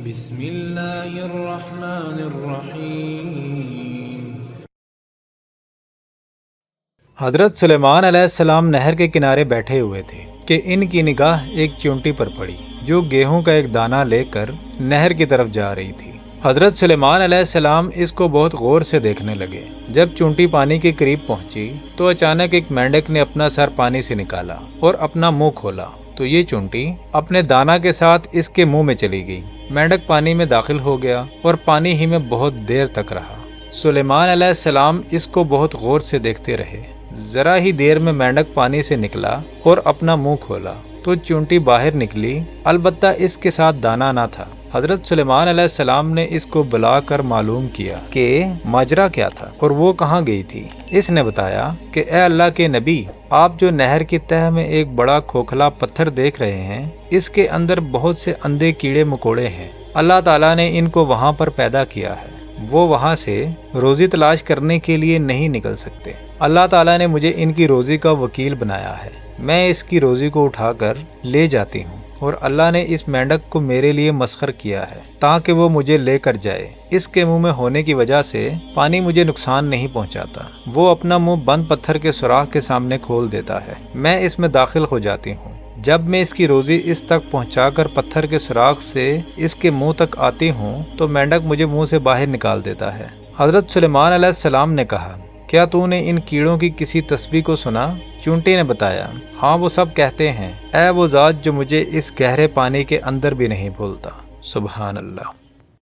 بسم اللہ الرحمن الرحیم۔ حضرت سلیمان علیہ السلام نہر کے کنارے بیٹھے ہوئے تھے کہ ان کی نگاہ ایک چونٹی پر پڑی جو گیہوں کا ایک دانہ لے کر نہر کی طرف جا رہی تھی۔ حضرت سلیمان علیہ السلام اس کو بہت غور سے دیکھنے لگے۔ جب چونٹی پانی کے قریب پہنچی تو اچانک ایک مینڈک نے اپنا سر پانی سے نکالا اور اپنا منہ کھولا تو یہ چونٹی اپنے دانہ کے ساتھ اس کے منہ میں چلی گئی۔ مینڈک پانی میں داخل ہو گیا اور پانی ہی میں بہت دیر تک رہا۔ سلیمان علیہ السلام اس کو بہت غور سے دیکھتے رہے۔ ذرا ہی دیر میں مینڈک پانی سے نکلا اور اپنا منہ کھولا تو چونٹی باہر نکلی، البتہ اس کے ساتھ دانہ نہ تھا۔ حضرت سلیمان علیہ السلام نے اس کو بلا کر معلوم کیا کہ ماجرا کیا تھا اور وہ کہاں گئی تھی۔ اس نے بتایا کہ اے اللہ کے نبی، آپ جو نہر کی تہہ میں ایک بڑا کھوکھلا پتھر دیکھ رہے ہیں، اس کے اندر بہت سے اندھے کیڑے مکوڑے ہیں۔ اللہ تعالیٰ نے ان کو وہاں پر پیدا کیا ہے، وہ وہاں سے روزی تلاش کرنے کے لیے نہیں نکل سکتے۔ اللہ تعالیٰ نے مجھے ان کی روزی کا وکیل بنایا ہے، میں اس کی روزی کو اٹھا کر لے جاتی ہوں، اور اللہ نے اس مینڈک کو میرے لیے مسخر کیا ہے تاکہ وہ مجھے لے کر جائے۔ اس کے منہ میں ہونے کی وجہ سے پانی مجھے نقصان نہیں پہنچاتا، وہ اپنا منہ بند پتھر کے سوراخ کے سامنے کھول دیتا ہے، میں اس میں داخل ہو جاتی ہوں۔ جب میں اس کی روزی اس تک پہنچا کر پتھر کے سوراخ سے اس کے منہ تک آتی ہوں تو مینڈک مجھے منہ سے باہر نکال دیتا ہے۔ حضرت سلیمان علیہ السلام نے کہا، کیا تو نے ان کیڑوں کی کسی تسبیح کو سنا؟ چونٹی نے بتایا، ہاں وہ سب کہتے ہیں، اے وہ ذات جو مجھے اس گہرے پانی کے اندر بھی نہیں بھولتا۔ سبحان اللہ۔